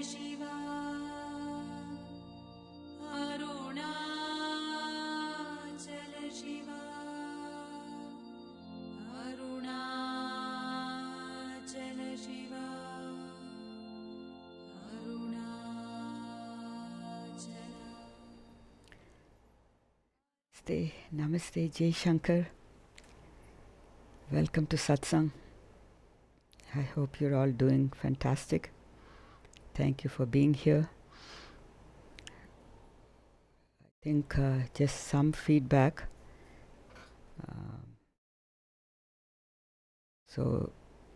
Shiva, Arunachala Shiva, Arunachala Shiva, Arunachala. Namaste, Jai Shankar. Welcome to Satsang. I hope you're all doing fantastic. Thank you for being here. I think just some feedback. So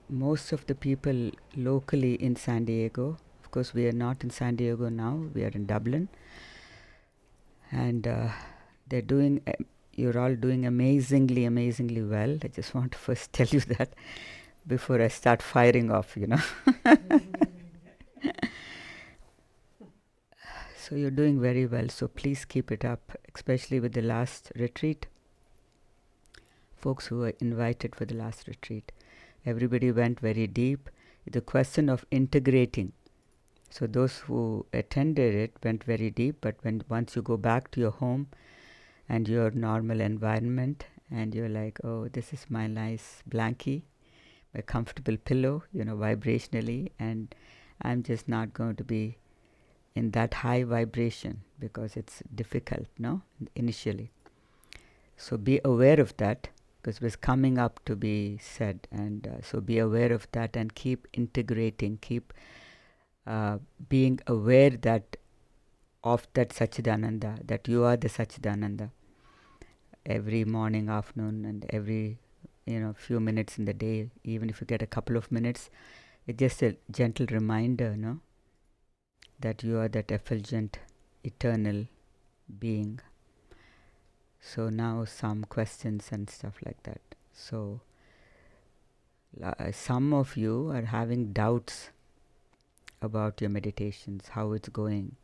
most of the people locally in San Diego, of course we are not in San Diego now, we are in Dublin, and you're all doing amazingly well. I just want to first tell you that before I start firing off, So you're doing very well, so please keep it up, especially with the last retreat. Folks who were invited for the last retreat, everybody went very deep. The question of integrating. So those who attended it went very deep, but once you go back to your home and your normal environment, and you're like, oh, this is my nice blankie, my comfortable pillow, vibrationally, and I'm just not going to be in that high vibration because it's difficult, initially. So be aware of that, because it was coming up to be said, and so be aware of that and keep integrating, keep being aware that of that Satchidananda, that you are the Satchidananda every morning, afternoon, and every few minutes in the day. Even if you get a couple of minutes, it's just a gentle reminder, that you are that effulgent, eternal being. So now some questions and stuff like that. So some of you are having doubts about your meditations, how it's going.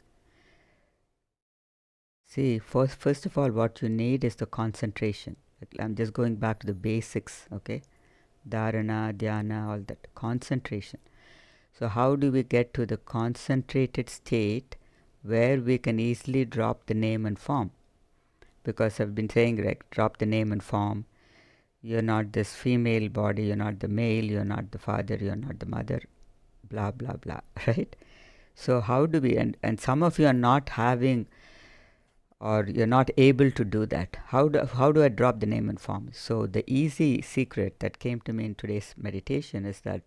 See, first of all, what you need is the concentration. I'm just going back to the basics, okay? Dharana, dhyana, all that. Concentration. So how do we get to the concentrated state where we can easily drop the name and form? Because I've been saying, right, drop the name and form. You're not this female body, you're not the male, you're not the father, you're not the mother, blah, blah, blah, right? So how do we, and some of you are not having, or you're not able to do that. How do I drop the name and form? So the easy secret that came to me in today's meditation is that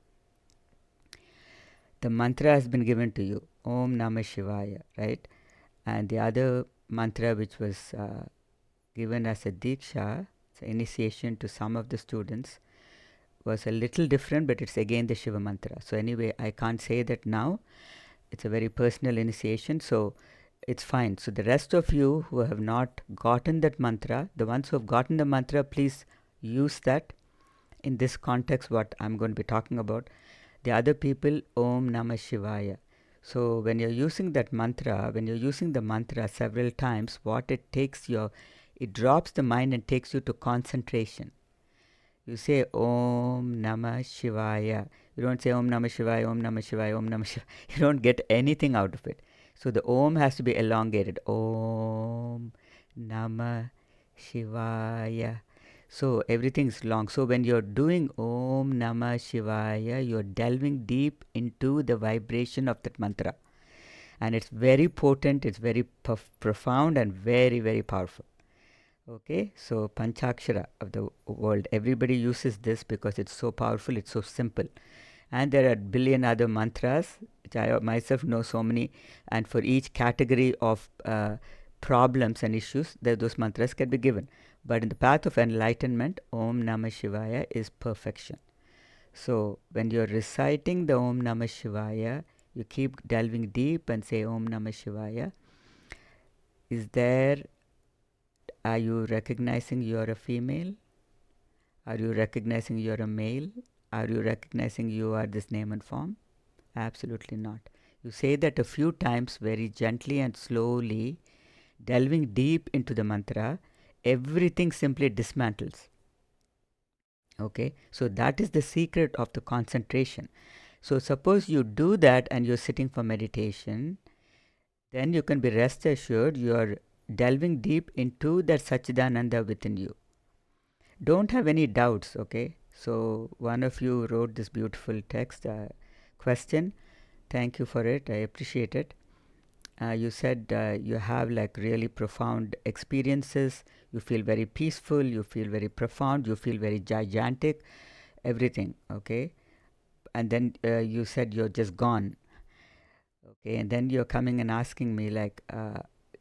the mantra has been given to you, Om Namah Shivaya, right? And the other mantra which was given as a Diksha, it's an initiation to some of the students, was a little different, but it's again the Shiva Mantra. So anyway, I can't say that now. It's a very personal initiation, so it's fine. So the rest of you who have not gotten that mantra, the ones who have gotten the mantra, please use that in this context, what I'm going to be talking about. The other people, Om Namah Shivaya. So when you're using that mantra, when you're using the mantra several times, what it takes it drops the mind and takes you to concentration. You say Om Namah Shivaya. You don't say Om Namah Shivaya, Om Namah Shivaya, Om Namah Shivaya. You don't get anything out of it. So the Om has to be elongated. Om Namah Shivaya. So everything is long. So when you're doing Om Namah Shivaya, you're delving deep into the vibration of that mantra. And it's very potent, it's very profound and very powerful. Okay, so Panchakshara of the world. Everybody uses this because it's so powerful, it's so simple. And there are a billion other mantras, which I myself know so many. And for each category of problems and issues, those mantras can be given. But in the path of enlightenment, Om Namah Shivaya is perfection. So when you're reciting the Om Namah Shivaya, you keep delving deep and say Om Namah Shivaya. Are you recognizing you're a female? Are you recognizing you're a male? Are you recognizing you are this name and form? Absolutely not. You say that a few times very gently and slowly, delving deep into the mantra, everything simply dismantles. Okay, so that is the secret of the concentration. So suppose you do that and you're sitting for meditation, then you can be rest assured you are delving deep into that Satchidananda within you. Don't have any doubts, okay? So one of you wrote this beautiful text, question. Thank you for it. I appreciate it. You said you have like really profound experiences. You feel very peaceful. You feel very profound. You feel very gigantic. Everything, okay? And then you said you're just gone. Okay, and then you're coming and asking me like,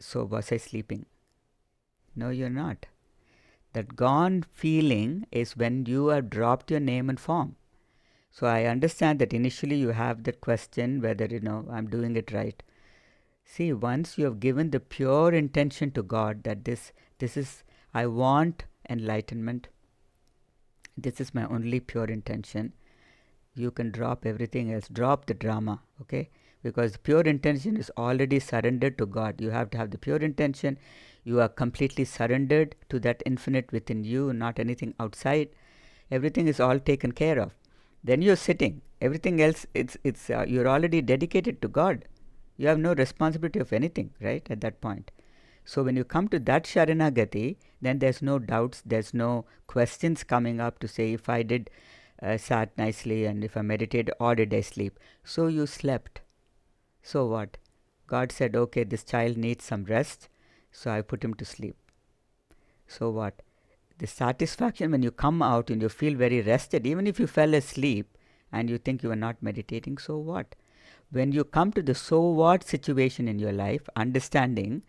so was I sleeping? No, you're not. That gone feeling is when you have dropped your name and form. So I understand that initially you have that question whether, I'm doing it right. See, once you have given the pure intention to God that this is, I want enlightenment, this is my only pure intention, you can drop everything else, drop the drama, okay? Because the pure intention is already surrendered to God. You have to have the pure intention. You are completely surrendered to that infinite within you, not anything outside. Everything is all taken care of. Then you're sitting. Everything else, you're already dedicated to God. You have no responsibility of anything, right, at that point. So when you come to that Sharanagati, then there's no doubts, there's no questions coming up to say if I did sat nicely and if I meditated or did I sleep. So you slept. So what? God said, okay, this child needs some rest, so I put him to sleep. So what? The satisfaction when you come out and you feel very rested, even if you fell asleep and you think you are not meditating, so what? When you come to the so what situation in your life, understanding,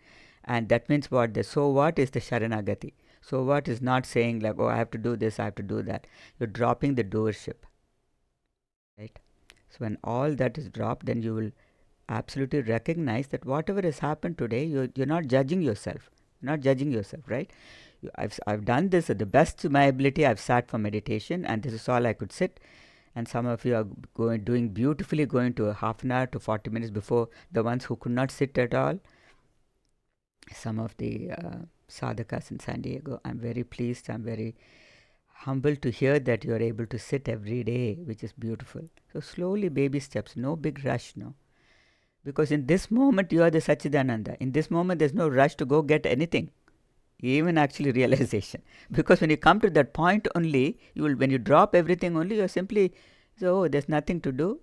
and that means what? The so what is the Sharanagati. So what is not saying like, oh, I have to do this, I have to do that. You're dropping the doership, right? So when all that is dropped, then you will absolutely recognize that whatever has happened today, you're not judging yourself. You're not judging yourself, right? I've done this at the best to my ability. I've sat for meditation, and this is all I could sit. And some of you are doing beautifully, going to a half an hour to 40 minutes before the ones who could not sit at all. Some of the sadhakas in San Diego. I'm very pleased. I'm very humbled to hear that you are able to sit every day, which is beautiful. So slowly, baby steps, no big rush, no. Because in this moment, you are the Satchidananda. In this moment, there's no rush to go get anything, even actually realization. Because when you come to that point only, when you drop everything only, you're simply, so there's nothing to do.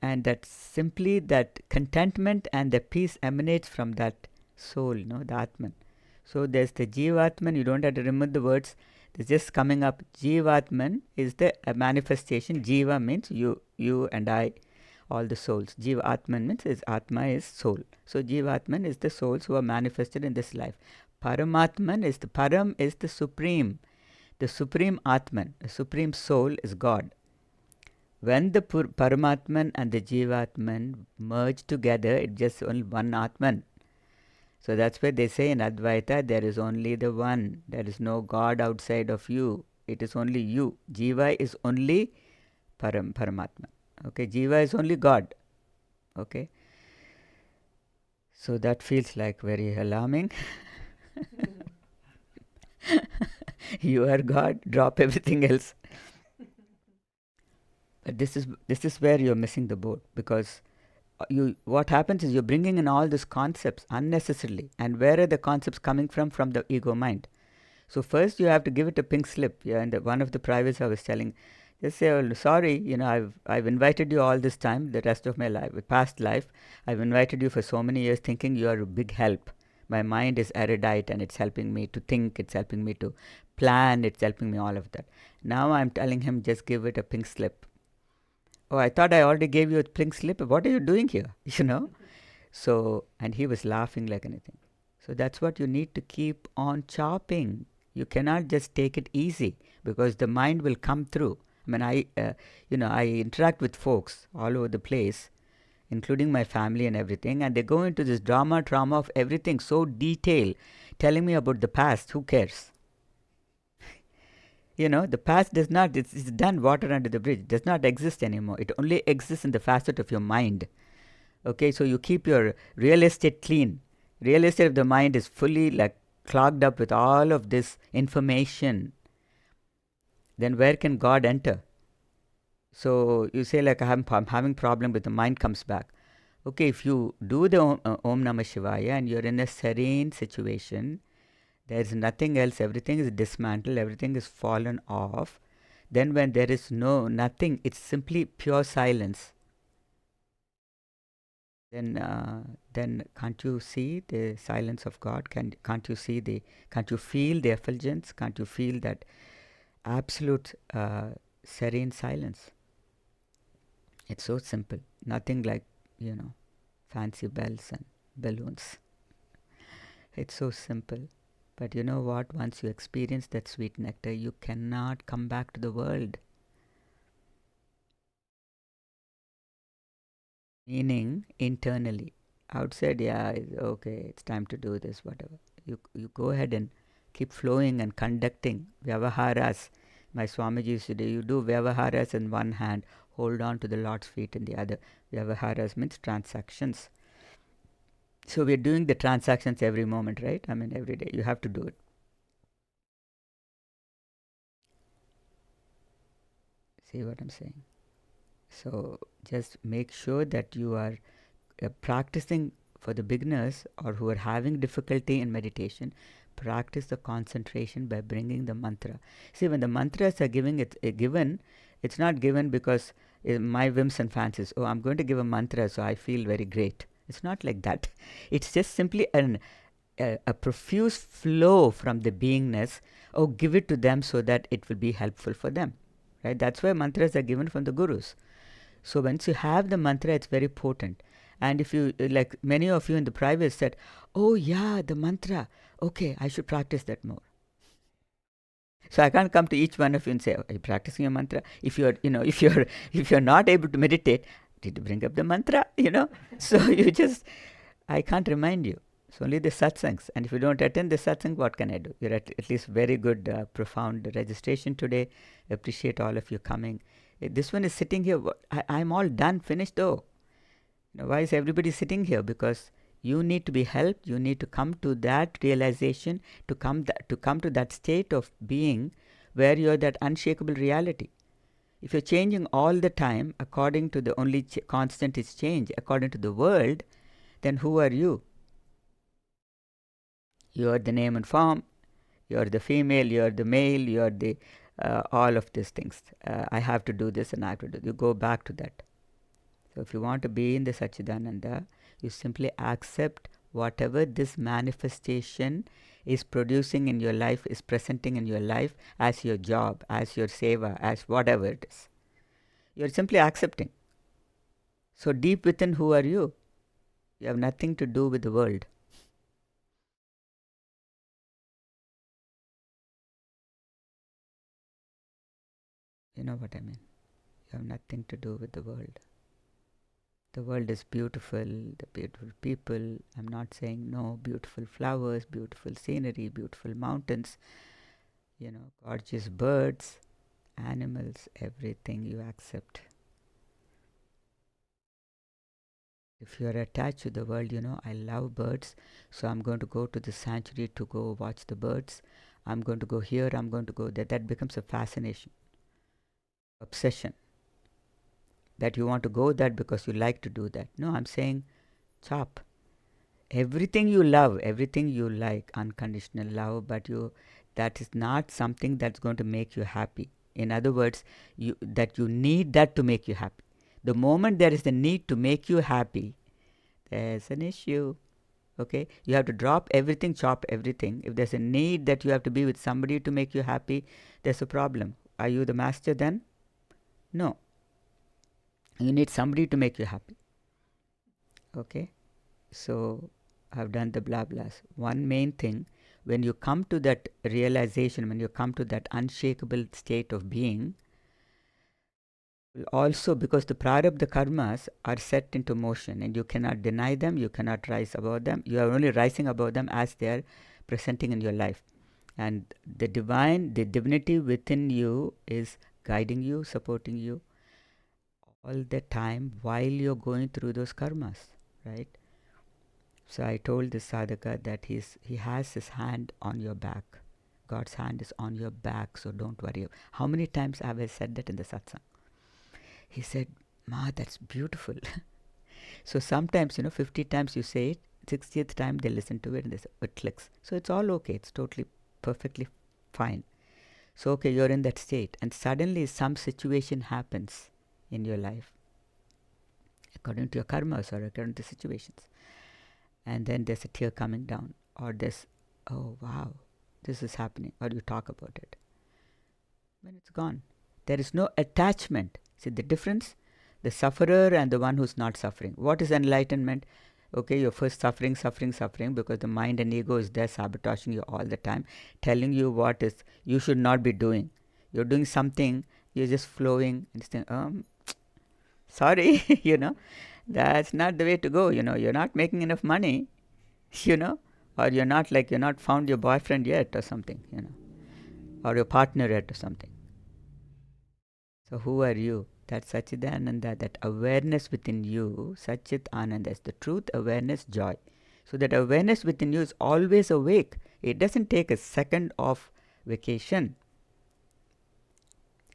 And that simply that contentment and the peace emanates from that soul, the Atman. So there's the Jivatman, you don't have to remember the words. It's just coming up. Jivatman is the manifestation. Jiva means you and I, all the souls. Jivatman means Atma is soul. So Jivatman is the souls who are manifested in this life. Paramatman is the Param is the supreme Atman, the supreme soul is God. When the Paramatman and the Jivatman merge together, it's just only one Atman. So that's why they say in Advaita, there is only the one. There is no God outside of you. It is only you. Jiva is only Paramatma. Okay, Jiva is only God. Okay. So that feels like very alarming. You are God, drop everything else. But this is where you're missing the boat, because what happens is you're bringing in all these concepts unnecessarily. And where are the concepts coming from? From the ego mind. So first you have to give it a pink slip. Yeah, and one of the privates I was telling, just say, oh, sorry, I've invited you all this time, the rest of my life, past life. I've invited you for so many years thinking you are a big help. My mind is erudite and it's helping me to think, it's helping me to plan, it's helping me all of that. Now I'm telling him, just give it a pink slip. Oh, I thought I already gave you a pink slip. What are you doing here? So, and he was laughing like anything. So that's what you need to keep on chopping. You cannot just take it easy, because the mind will come through. I mean, I interact with folks all over the place, including my family and everything, and they go into this trauma of everything so detailed, telling me about the past. Who cares? The past does not, it's done, water under the bridge, does not exist anymore. It only exists in the facet of your mind. Okay, so you keep your real estate clean. Real estate of the mind is fully like clogged up with all of this information. Then where can God enter? So you say like I'm having problem with the mind comes back. Okay, if you do the Om Namah Shivaya and you're in a serene situation, there is nothing else, everything is dismantled, everything is fallen off. Then when there is nothing, it's simply pure silence. Then can't you see the silence of God? Can't you see can't you feel the effulgence? Can't you feel that absolute serene silence? It's so simple. Nothing like, fancy bells and balloons. It's so simple. But you know what? Once you experience that sweet nectar, you cannot come back to the world. Meaning internally. Outside, yeah, okay, it's time to do this, whatever. You go ahead and keep flowing and conducting vyavaharas. My Swamiji used to do, you do vyavaharas in one hand, hold on to the Lord's feet in the other. Vyavaharas means transactions. So we're doing the transactions every moment, right? I mean, every day. You have to do it. See what I'm saying? So just make sure that you are practicing. For the beginners or who are having difficulty in meditation, practice the concentration by bringing the mantra. See, when the mantras are given, it's not given because my whims and fancies. Oh, I'm going to give a mantra, so I feel very great. It's not like that. It's just simply a profuse flow from the beingness. Oh, give it to them so that it will be helpful for them. Right? That's why mantras are given from the gurus. So once you have the mantra, it's very potent. And if you, like many of you in the private said, oh yeah, the mantra, okay, I should practice that more. So I can't come to each one of you and say, are you practicing your mantra? If you're, if you're not able to meditate, did you bring up the mantra? So I can't remind you. It's only the satsangs. And if you don't attend the satsang, what can I do? You're at least very good, profound registration today. Appreciate all of you coming. This one is sitting here. I'm all done, finished though. Why is everybody sitting here? Because you need to be helped. You need to come to that realization, to come to that state of being where you're that unshakable reality. If you're changing all the time, according to the only constant is change, according to the world, then who are you? You are the name and form. You are the female. You are the male. You are the all of these things. I have to do this and I have to do. You go back to that. So if you want to be in the Satchidananda, you simply accept whatever this manifestation is producing in your life, is presenting in your life as your job, as your seva, as whatever it is. You're simply accepting. So deep within, who are you? You have nothing to do with the world. You know what I mean? You have nothing to do with the world. The world is beautiful, the beautiful people. I'm not saying no, beautiful flowers, beautiful scenery, beautiful mountains, gorgeous birds, animals, everything you accept. If you are attached to the world, I love birds, so I'm going to go to the sanctuary to go watch the birds. I'm going to go here, I'm going to go there. That becomes a fascination, obsession. That you want to go that because you like to do that. No, I'm saying chop. Everything you love, everything you like, unconditional love, but that is not something that's going to make you happy. In other words, you need that to make you happy. The moment there is the need to make you happy, there's an issue. Okay, you have to drop everything, chop everything. If there's a need that you have to be with somebody to make you happy, there's a problem. Are you the master then? No. You need somebody to make you happy. Okay, so I've done the blah blahs. One main thing, when you come to that realization, when you come to that unshakable state of being, also because the prarabdha karmas are set into motion and you cannot deny them, you cannot rise above them. You are only rising above them as they are presenting in your life. And the divinity within you is guiding you, supporting you all the time while you're going through those karmas, right? So I told this sadhaka that he has his hand on your back. God's hand is on your back, so don't worry. How many times have I said that in the satsang? He said, Ma, that's beautiful. So sometimes, 50 times you say it, 60th time they listen to it and it clicks. So it's all okay. It's totally, perfectly fine. So, okay, you're in that state and suddenly some situation happens in your life according to your karmas or according to situations. And then there's a tear coming down, or there's, oh wow, this is happening, or you talk about it. When it's gone, there is no attachment. See the difference? The sufferer and the one who's not suffering. What is enlightenment? Okay, you're first suffering because the mind and ego is there sabotaging you all the time, telling you what is you should not be doing. You're doing something, you're just flowing and saying, sorry, that's not the way to go. You're not making enough money, or you're not found your boyfriend yet or something, or your partner yet or something. So who are you? That Satchidananda, that awareness within you, Satchit Ananda, is the truth, awareness, joy. So that awareness within you is always awake. It doesn't take a second of vacation.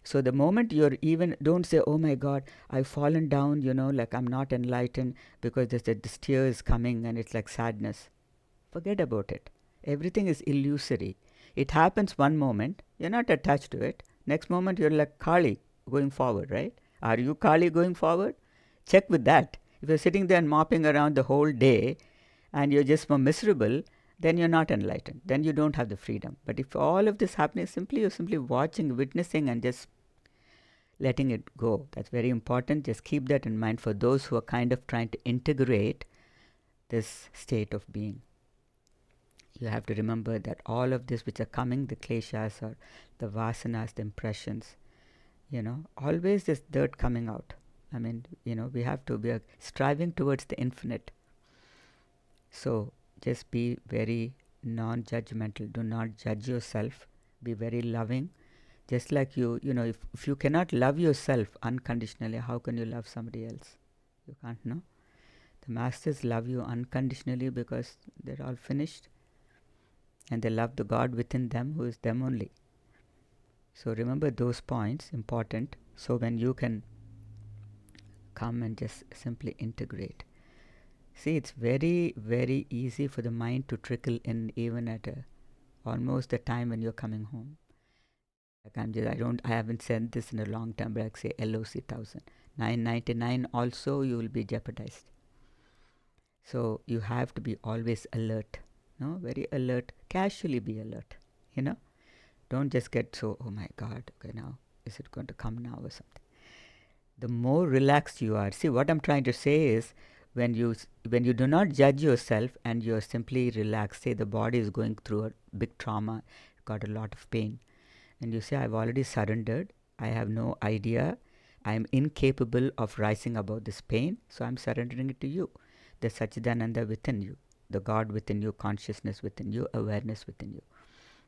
So the moment you're even, don't say, oh my God, I've fallen down, like I'm not enlightened because this tear is coming and it's like sadness. Forget about it. Everything is illusory. It happens one moment, you're not attached to it. Next moment, you're like Kali going forward, right? Are you Kali going forward? Check with that. If you're sitting there and mopping around the whole day and you're just more miserable, then you're not enlightened. Then you don't have the freedom. But if all of this happening, you're simply watching, witnessing, and just letting it go. That's very important. Just keep that in mind for those who are kind of trying to integrate this state of being. You have to remember that all of this which are coming, the kleshas or the vasanas, the impressions, always there's dirt coming out. I mean, we are striving towards the infinite. So just be very non-judgmental. Do not judge yourself. Be very loving. Just like if you cannot love yourself unconditionally, how can you love somebody else? You can't, no? The masters love you unconditionally because they're all finished. And they love the God within them who is them only. So remember those points, important. So when you can come and just simply integrate. See, it's very, very easy for the mind to trickle in even at almost the time when you're coming home. I haven't said this in a long time, but I say LOC 1000. 999 also you will be jeopardized. So you have to be always alert. No, very alert. Casually be alert. Don't just get so, oh my God, okay, now is it going to come now or something? The more relaxed you are. See, what I'm trying to say is when you do not judge yourself and you're simply relaxed, say the body is going through a big trauma, got a lot of pain, and you say, I've already surrendered, I have no idea, I'm incapable of rising above this pain, so I'm surrendering it to you. The Satchidananda within you, the God within you, consciousness within you, awareness within you.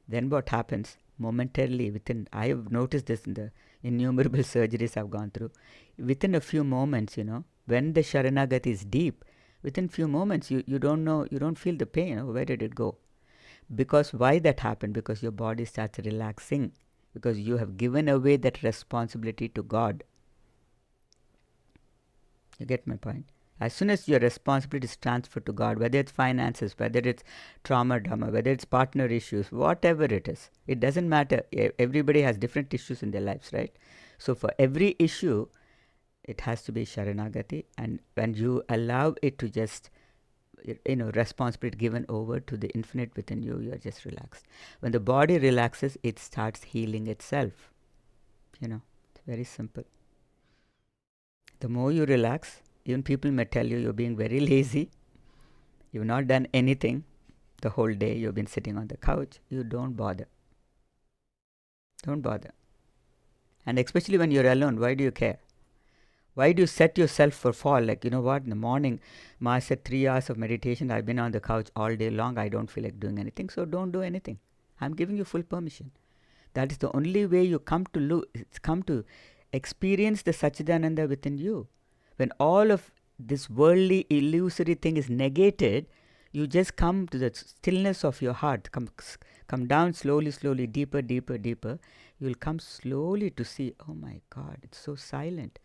Then what happens? Momentarily, I have noticed this in the innumerable surgeries I've gone through. Within a few moments, when the Sharanagati is deep, within few moments, you don't know, you don't feel the pain. Where did it go? Because why that happened? Because your body starts relaxing. Because you have given away that responsibility to God. You get my point? As soon as your responsibility is transferred to God, whether it's finances, whether it's trauma, whether it's partner issues, whatever it is, it doesn't matter. Everybody has different issues in their lives, right? So for every issue, it has to be Sharanagati. And when you allow it to just, responsibility given over to the infinite within you, you're just relaxed. When the body relaxes, it starts healing itself. It's very simple. The more you relax, even people may tell you you're being very lazy. You've not done anything the whole day. You've been sitting on the couch. You don't bother. Don't bother. And especially when you're alone, why do you care? Why do you set yourself for fall? Like, in the morning, Ma said 3 hours of meditation. I've been on the couch all day long. I don't feel like doing anything. So don't do anything. I'm giving you full permission. That is the only way you come to experience the Satchidananda within you. When all of this worldly, illusory thing is negated, you just come to the stillness of your heart. Come down slowly, slowly, deeper, deeper, deeper. You will come slowly to see, oh my God, it's so silent.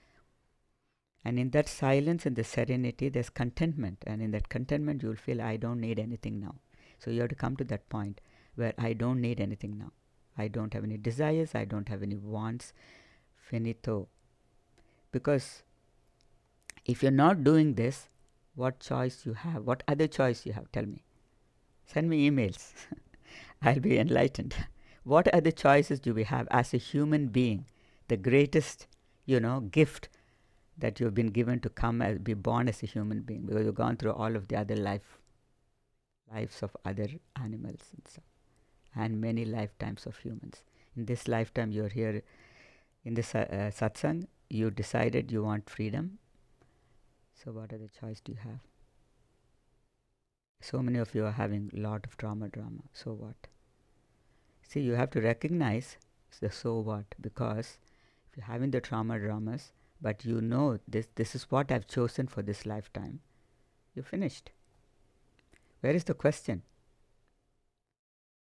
And in that silence and the serenity, there's contentment. And in that contentment, you'll feel, I don't need anything now. So you have to come to that point where I don't need anything now. I don't have any desires. I don't have any wants. Finito. Because if you're not doing this, what choice you have? What other choice you have? Tell me. Send me emails. I'll be enlightened. What other choices do we have as a human being? The greatest, gift that you've been given to come and be born as a human being, because you've gone through all of the other lives of other animals and stuff, and many lifetimes of humans. In this lifetime, you're here in this satsang. You decided you want freedom. So what other choice do you have? So many of you are having a lot of drama. So what? See, you have to recognize the so what, because if you're having the dramas, but you know this is what I've chosen for this lifetime, you're finished. Where is the question?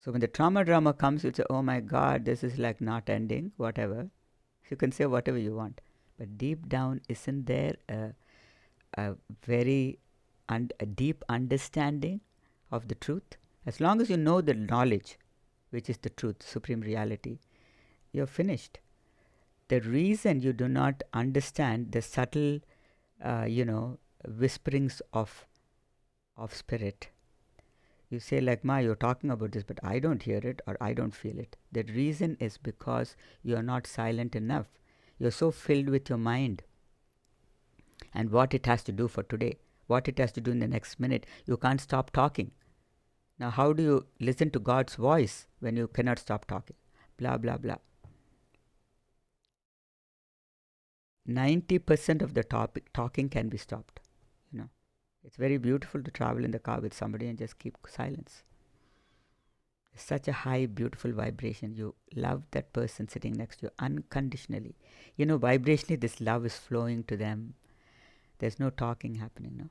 So when the drama comes, you say, oh my God, this is like not ending, whatever. You can say whatever you want. But deep down, isn't there a very a deep understanding of the truth? As long as you know the knowledge, which is the truth, supreme reality, you're finished. The reason you do not understand the subtle, whisperings of spirit, you say like, Ma, you're talking about this, but I don't hear it or I don't feel it. The reason is because you're not silent enough. You're so filled with your mind and what it has to do for today, what it has to do in the next minute. You can't stop talking. Now, how do you listen to God's voice when you cannot stop talking? Blah, blah, blah. 90% of the talking can be stopped. It's very beautiful to travel in the car with somebody and just keep silence. It's such a high, beautiful vibration. You love that person sitting next to you unconditionally. Vibrationally, this love is flowing to them. There's no talking happening, no?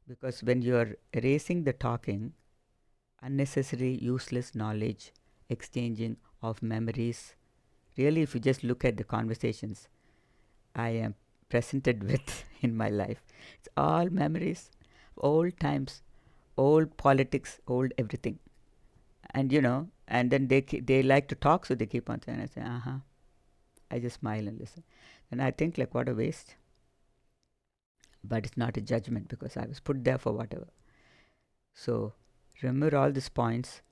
Because when you're erasing the talking, unnecessary, useless knowledge, exchanging of memories, really, if you just look at the conversations I am presented with in my life, it's all memories, old times, old politics, old everything. And and then they like to talk, so they keep on saying, I say, I just smile and listen. And I think, like, what a waste. But it's not a judgment, because I was put there for whatever. So remember all these points,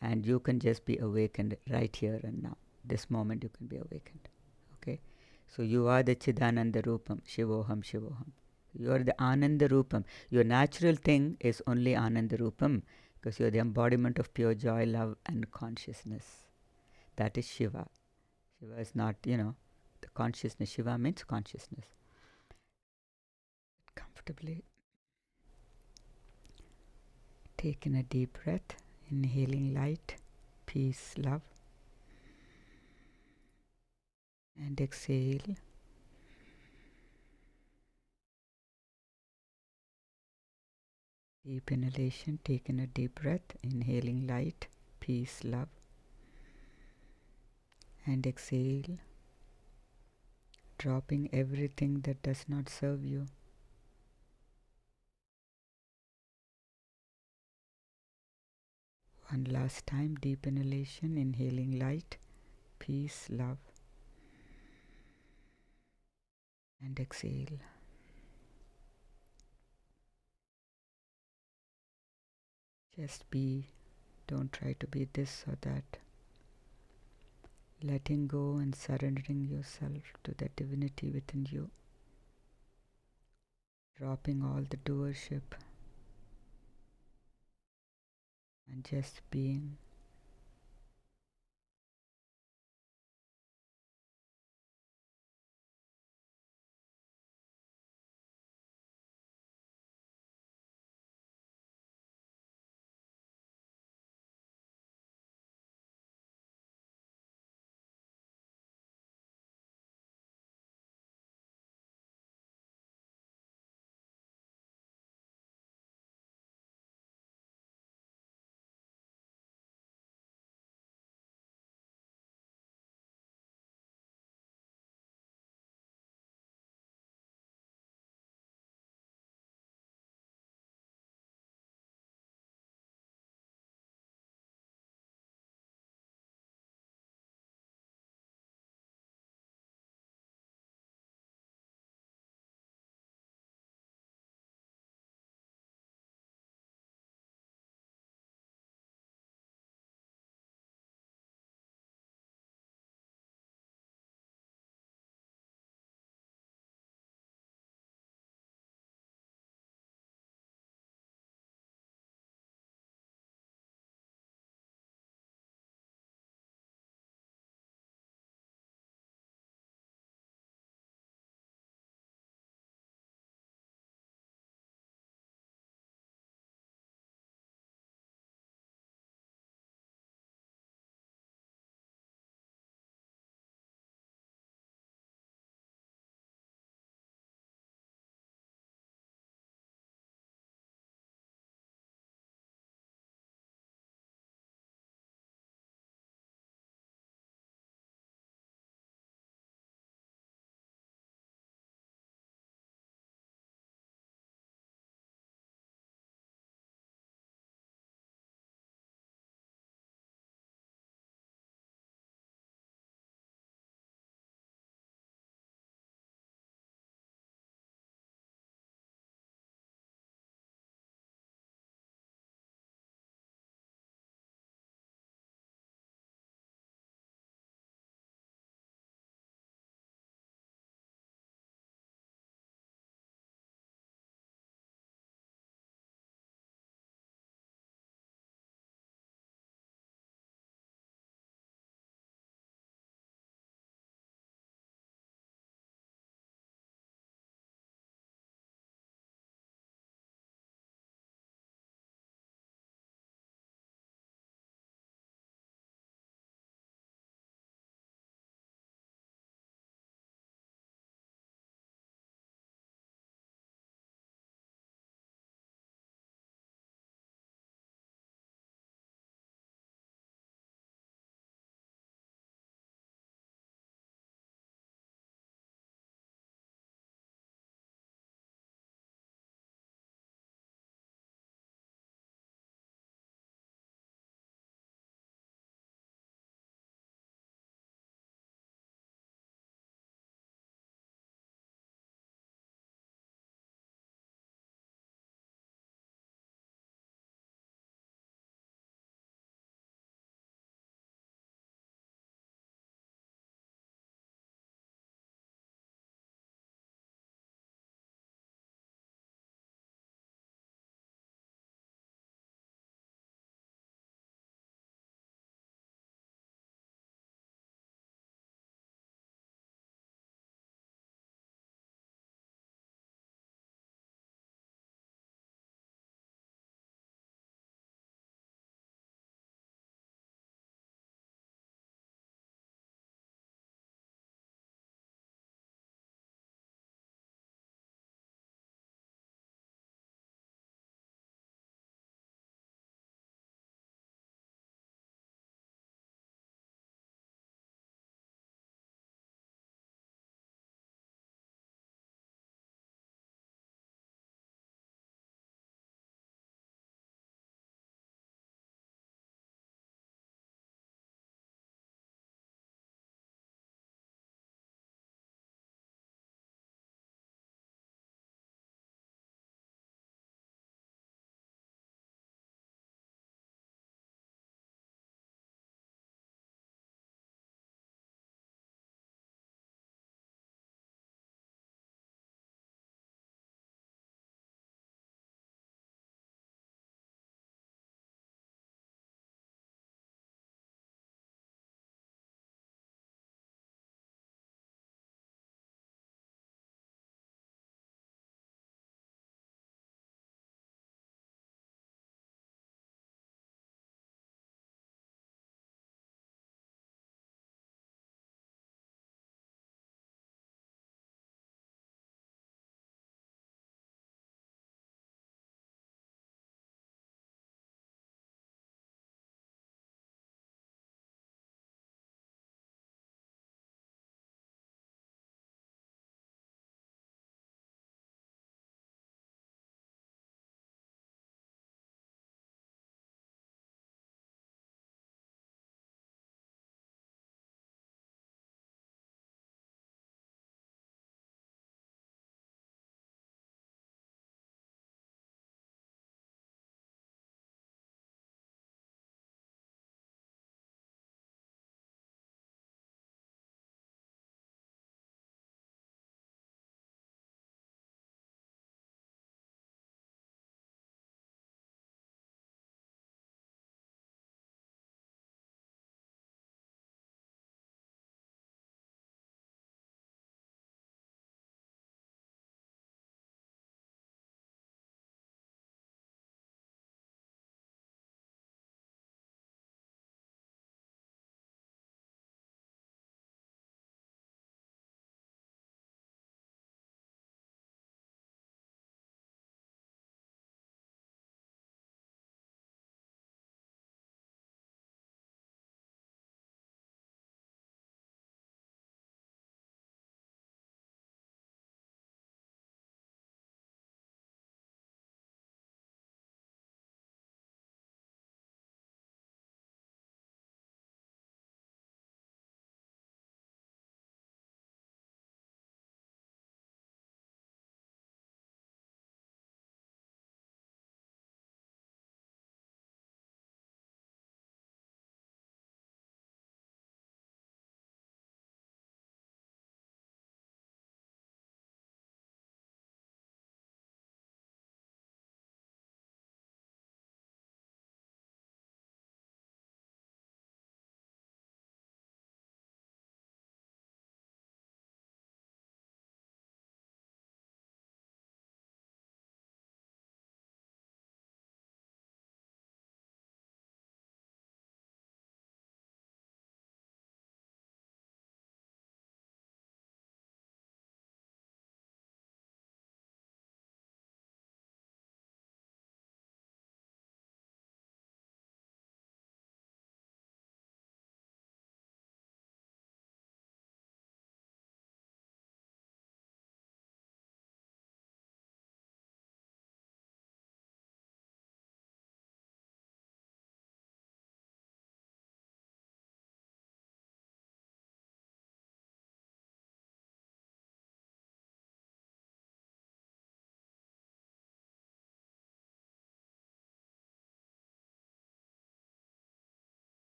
and you can just be awakened right here and now. This moment you can be awakened. Okay? So you are the Chidananda Rupam, Shivoham, Shivoham. You are the Ananda Rupam. Your natural thing is only Ananda Rupam, because you are the embodiment of pure joy, love, and consciousness. That is Shiva. Shiva is not, the consciousness. Shiva means consciousness. Comfortably. Take in a deep breath, inhaling light, peace, love. And exhale. Deep inhalation, take in a deep breath, inhaling light, peace, love. And exhale, dropping everything that does not serve you. One last time, deep inhalation, inhaling light, peace, love. And exhale. Just be. Don't try to be this or that. Letting go and surrendering yourself to the divinity within you. Dropping all the doership. And just being.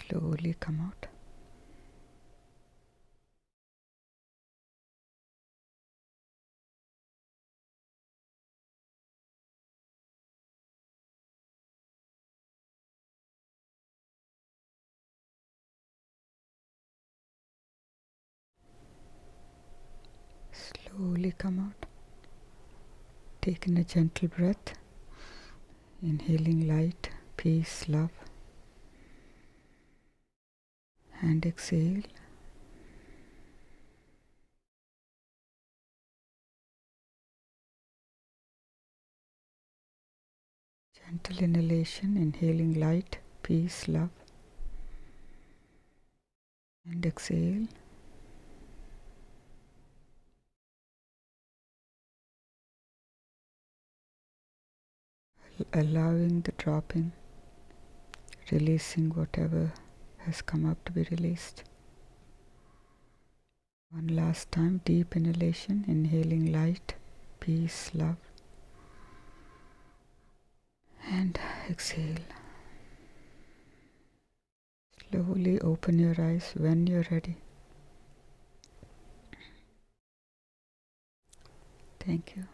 Slowly come out. Slowly come out. Take in a gentle breath. Inhaling light, peace, love. And exhale. Gentle inhalation, inhaling light, peace, love. And exhale. Allowing the dropping, releasing whatever has come up to be released. One last time, deep inhalation, inhaling light, peace, love. And exhale. Slowly open your eyes when you're ready. Thank you.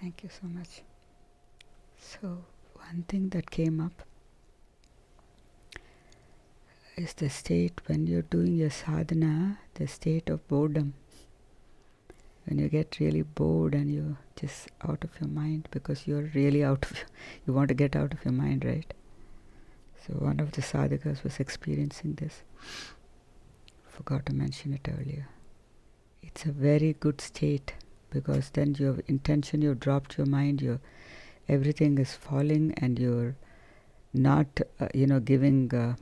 Thank you so much. So, one thing that came up is the state when you're doing your sadhana, the state of boredom. When you get really bored and you're just out of your mind because you're really you want to get out of your mind, right? So one of the sadhakas was experiencing this. Forgot to mention it earlier. It's a very good state because then your intention, you've dropped your mind, everything is falling and you're not, giving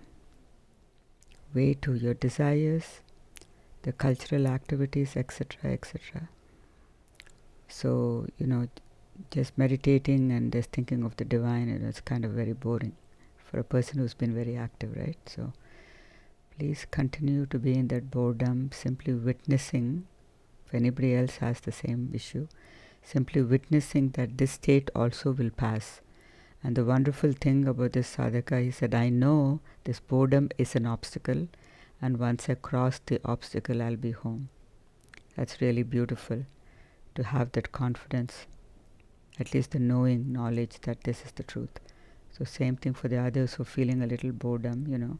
way to your desires, the cultural activities, etc., etc. So, just meditating and just thinking of the divine, it's kind of very boring for a person who's been very active, right? So, please continue to be in that boredom, simply witnessing. If anybody else has the same issue, simply witnessing that this state also will pass. And the wonderful thing about this sadhaka, he said, I know this boredom is an obstacle, and once I cross the obstacle, I'll be home. That's really beautiful to have that confidence, at least the knowledge that this is the truth. So same thing for the others who are feeling a little boredom,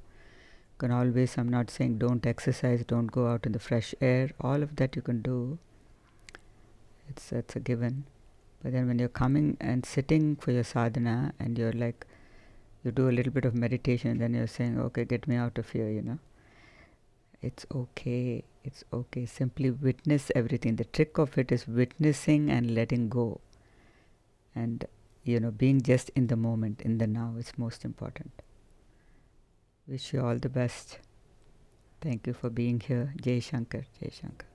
can always, I'm not saying don't exercise, don't go out in the fresh air, all of that you can do. It's a given. But then when you're coming and sitting for your sadhana and you're like, you do a little bit of meditation, then you're saying, okay, get me out of here, It's okay. It's okay. Simply witness everything. The trick of it is witnessing and letting go. And, being just in the moment, in the now, is most important. Wish you all the best. Thank you for being here. Jai Shankar. Jai Shankar.